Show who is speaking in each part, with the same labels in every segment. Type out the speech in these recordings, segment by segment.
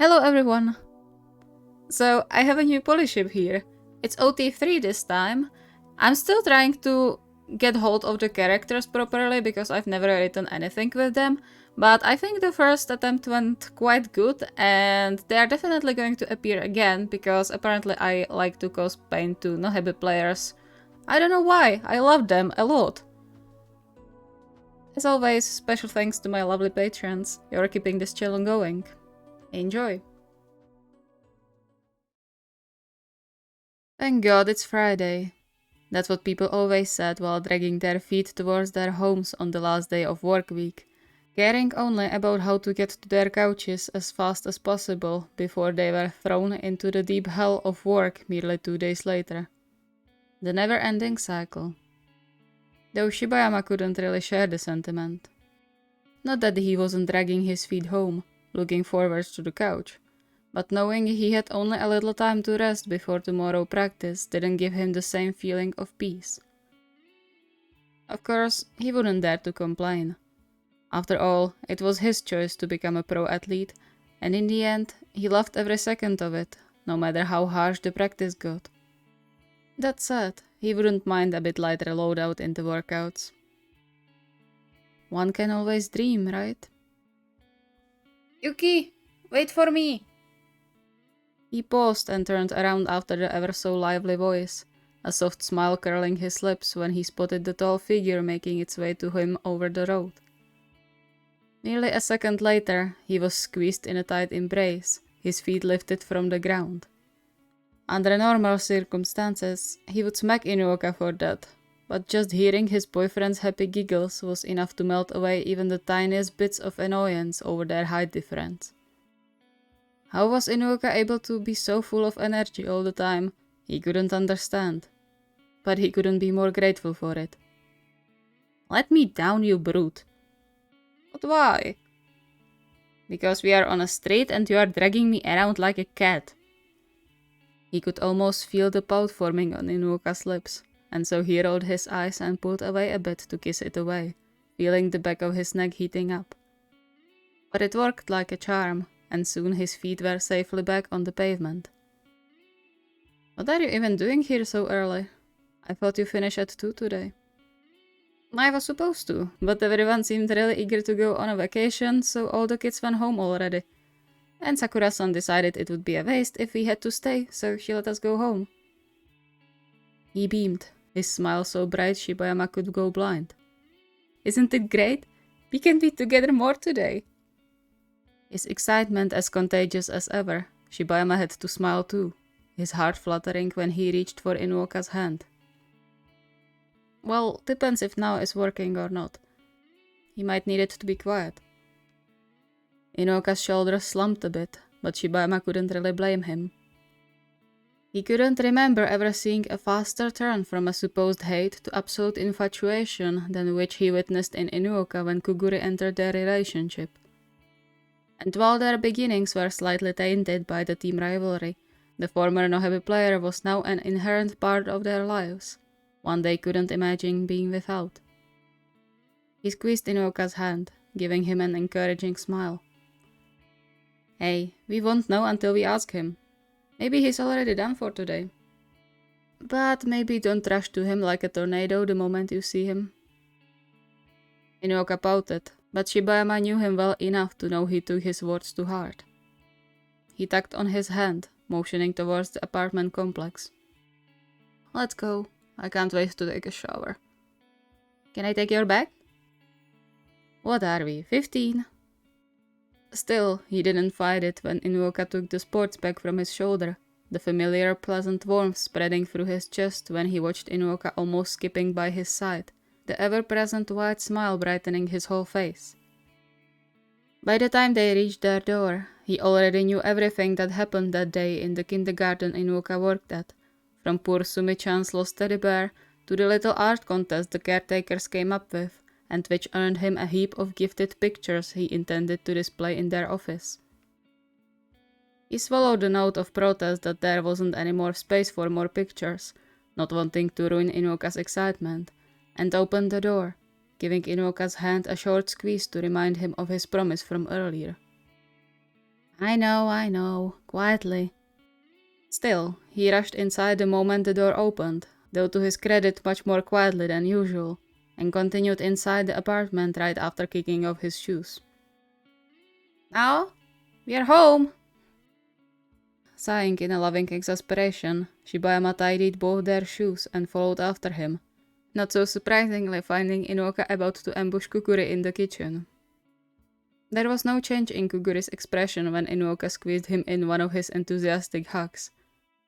Speaker 1: Hello everyone! So I have a new Polyship here. It's OT3 this time. I'm still trying to get hold of the characters properly because I've never written anything with them, but I think the first attempt went quite good and they are definitely going to appear again because apparently I like to cause pain to no-habit players. I don't know why, I love them a lot. As always, special thanks to my lovely patrons. You're keeping this channel going. Enjoy! Thank God it's Friday. That's what people always said while dragging their feet towards their homes on the last day of work week, caring only about how to get to their couches as fast as possible before they were thrown into the deep hell of work merely 2 days later. The never-ending cycle. Though Shibayama couldn't really share the sentiment. Not that he wasn't dragging his feet home, looking forward to the couch, but knowing he had only a little time to rest before tomorrow practice didn't give him the same feeling of peace. Of course, he wouldn't dare to complain. After all, it was his choice to become a pro athlete, and in the end, he loved every second of it, no matter how harsh the practice got. That said, he wouldn't mind a bit lighter loadout in the workouts. One can always dream, right? Yuki, wait for me! He paused and turned around after the ever so lively voice, a soft smile curling his lips when he spotted the tall figure making its way to him over the road. Nearly a second later, he was squeezed in a tight embrace, his feet lifted from the ground. Under normal circumstances, he would smack Inuoka for that, but just hearing his boyfriend's happy giggles was enough to melt away even the tiniest bits of annoyance over their height difference. How was Inuoka able to be so full of energy all the time? He couldn't understand. But he couldn't be more grateful for it. Let me down, you brute. But why? Because we are on a street and you are dragging me around like a cat. He could almost feel the pout forming on Inuoka's lips, and so he rolled his eyes and pulled away a bit to kiss it away, feeling the back of his neck heating up. But it worked like a charm, and soon his feet were safely back on the pavement. What are you even doing here so early? I thought you finished at 2 today. I was supposed to, but everyone seemed really eager to go on a vacation, so all the kids went home already. And Sakura-san decided it would be a waste if we had to stay, so she let us go home. He beamed, his smile so bright Shibayama could go blind. Isn't it great? We can be together more today. His excitement as contagious as ever, Shibayama had to smile too, his heart fluttering when he reached for Inuoka's hand. Well, depends if now is working or not. He might need it to be quiet. Inuoka's shoulders slumped a bit, but Shibayama couldn't really blame him. He couldn't remember ever seeing a faster turn from a supposed hate to absolute infatuation than which he witnessed in Inuoka when Kuguri entered their relationship. And while their beginnings were slightly tainted by the team rivalry, the former no-habit player was now an inherent part of their lives, one they couldn't imagine being without. He squeezed Inuoka's hand, giving him an encouraging smile. Hey, we won't know until we ask him. Maybe he's already done for today. But maybe don't rush to him like a tornado the moment you see him. Inuoka pouted, but Shibayama knew him well enough to know he took his words to heart. He tugged on his hand, motioning towards the apartment complex. Let's go. I can't wait to take a shower. Can I take your bag? What are we, 15? Still, he didn't fight it when Inuoka took the sports bag from his shoulder, the familiar pleasant warmth spreading through his chest when he watched Inuoka almost skipping by his side, the ever-present wide smile brightening his whole face. By the time they reached their door, he already knew everything that happened that day in the kindergarten Inuoka worked at, from poor Sumi-chan's lost teddy bear to the little art contest the caretakers came up with, and which earned him a heap of gifted pictures he intended to display in their office. He swallowed the note of protest that there wasn't any more space for more pictures, not wanting to ruin Inuoka's excitement, and opened the door, giving Inuoka's hand a short squeeze to remind him of his promise from earlier. I know, quietly. Still, he rushed inside the moment the door opened, though to his credit much more quietly than usual, and continued inside the apartment right after kicking off his shoes. Now, we're home! Sighing in a loving exasperation, Shibayama tidied both their shoes and followed after him, not so surprisingly finding Inoka about to ambush Kuguri in the kitchen. There was no change in Kuguri's expression when Inoka squeezed him in one of his enthusiastic hugs,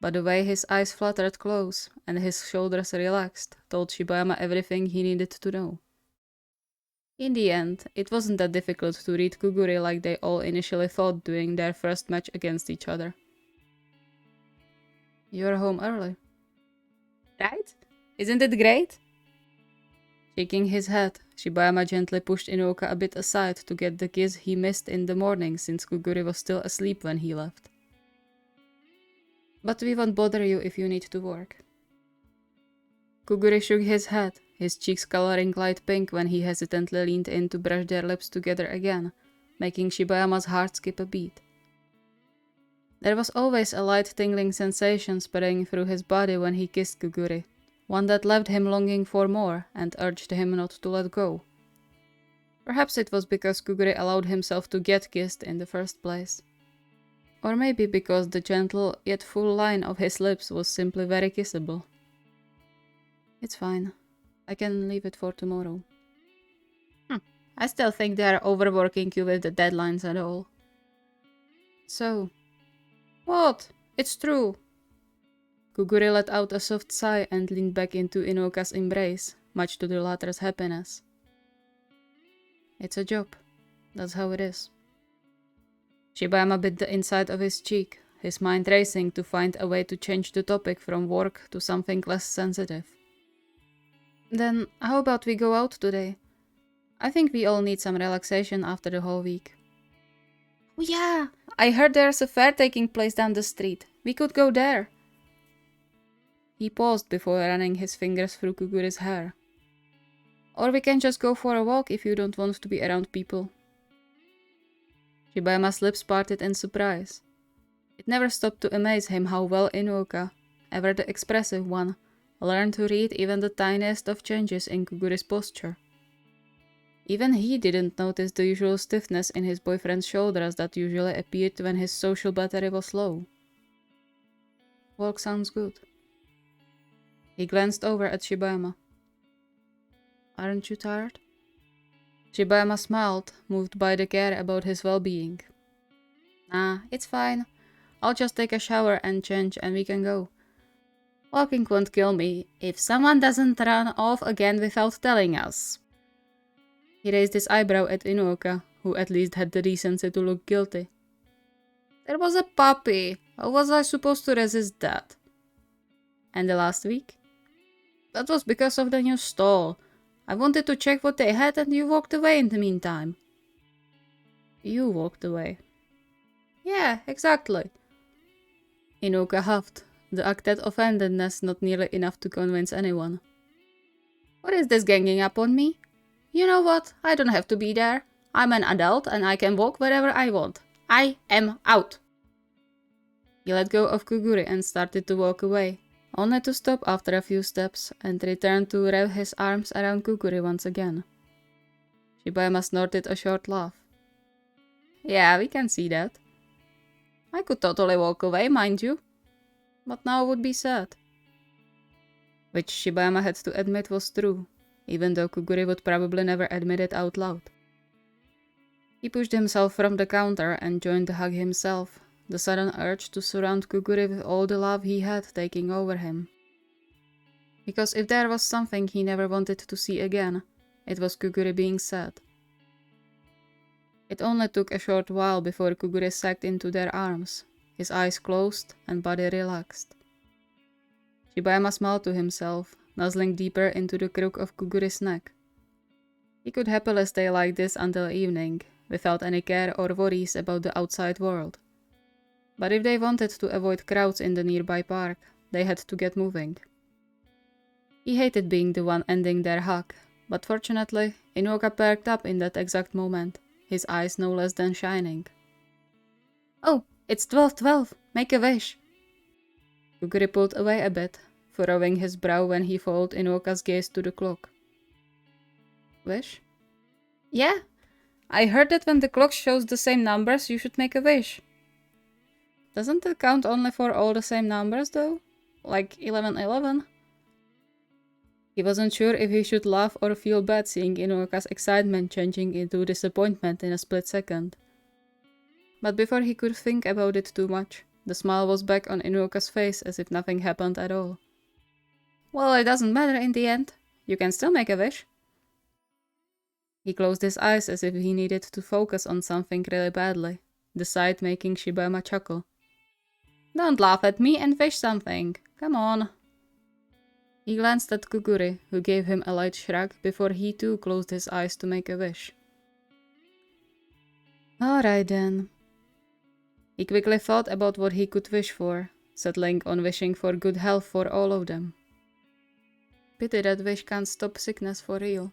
Speaker 1: but the way his eyes fluttered close and his shoulders relaxed told Shibayama everything he needed to know. In the end, it wasn't that difficult to read Kuguri like they all initially thought during their first match against each other. You're home early. Right? Isn't it great? Shaking his head, Shibayama gently pushed Inoka a bit aside to get the kiss he missed in the morning since Kuguri was still asleep when he left. But we won't bother you if you need to work. Kuguri shook his head, his cheeks coloring light pink when he hesitantly leaned in to brush their lips together again, making Shibayama's heart skip a beat. There was always a light tingling sensation spreading through his body when he kissed Kuguri, one that left him longing for more and urged him not to let go. Perhaps it was because Kuguri allowed himself to get kissed in the first place. Or maybe because the gentle yet full line of his lips was simply very kissable. It's fine. I can leave it for tomorrow. I still think they are overworking you with the deadlines and all. So... What? It's true. Kuguri let out a soft sigh and leaned back into Inoka's embrace, much to the latter's happiness. It's a job. That's how it is. Shibayama bit the inside of his cheek, his mind racing to find a way to change the topic from work to something less sensitive. Then, how about we go out today? I think we all need some relaxation after the whole week. Oh yeah! I heard there's a fair taking place down the street. We could go there. He paused before running his fingers through Kuguri's hair. Or we can just go for a walk if you don't want to be around people. Shibayama's lips parted in surprise. It never stopped to amaze him how well Inoka, ever the expressive one, learned to read even the tiniest of changes in Kuguri's posture. Even he didn't notice the usual stiffness in his boyfriend's shoulders that usually appeared when his social battery was low. Walk sounds good. He glanced over at Shibayama. Aren't you tired? Shibayama smiled, moved by the care about his well-being. Nah, it's fine. I'll just take a shower and change and we can go. Walking won't kill me if someone doesn't run off again without telling us. He raised his eyebrow at Inoka, who at least had the decency to look guilty. There was a puppy. How was I supposed to resist that? And the last week? That was because of the new stall. I wanted to check what they had and you walked away in the meantime. You walked away. Yeah, exactly. Inoka huffed, the acted offendedness not nearly enough to convince anyone. What is this ganging up on me? You know what? I don't have to be there. I'm an adult and I can walk wherever I want. I am out. He let go of Kuguri and started to walk away, only to stop after a few steps and return to wrap his arms around Kuguri once again. Shibayama snorted a short laugh. Yeah, we can see that. I could totally walk away, mind you. But now would be sad. Which Shibayama had to admit was true, even though Kuguri would probably never admit it out loud. He pushed himself from the counter and joined the hug himself, the sudden urge to surround Kuguri with all the love he had taking over him. Because if there was something he never wanted to see again, it was Kuguri being sad. It only took a short while before Kuguri sagged into their arms, his eyes closed and body relaxed. Shibayama smiled to himself, nuzzling deeper into the crook of Kuguri's neck. He could happily stay like this until evening, without any care or worries about the outside world. But if they wanted to avoid crowds in the nearby park, they had to get moving. He hated being the one ending their hug, but fortunately, Inoka perked up in that exact moment, his eyes no less than shining. It's 12:12. Make a wish. Kuguri pulled away a bit, furrowing his brow when he followed Inuoka's gaze to the clock. Wish? Yeah. I heard that when the clock shows the same numbers, you should make a wish. Doesn't it count only for all the same numbers, though? Like 11:11? He wasn't sure if he should laugh or feel bad seeing Inuoka's excitement changing into disappointment in a split second. But before he could think about it too much, the smile was back on Inuoka's face as if nothing happened at all. Well, it doesn't matter in the end. You can still make a wish. He closed his eyes as if he needed to focus on something really badly, the sight making Shibama chuckle. Don't laugh at me and wish something. Come on. He glanced at Kuguri, who gave him a light shrug before he too closed his eyes to make a wish. Alright then. He quickly thought about what he could wish for, settling on wishing for good health for all of them. Pity that wish can't stop sickness for real.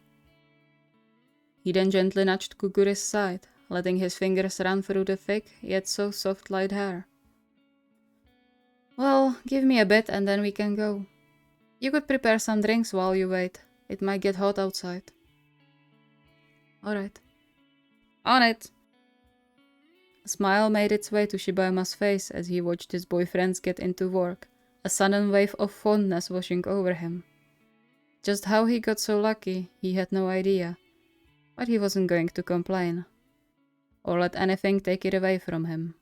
Speaker 1: He then gently nudged Kuguri's side, letting his fingers run through the thick, yet so soft light hair. Well, give me a bit and then we can go. You could prepare some drinks while you wait. It might get hot outside. Alright. On it! A smile made its way to Shibama's face as he watched his boyfriends get into work, a sudden wave of fondness washing over him. Just how he got so lucky, he had no idea, but he wasn't going to complain, or let anything take it away from him.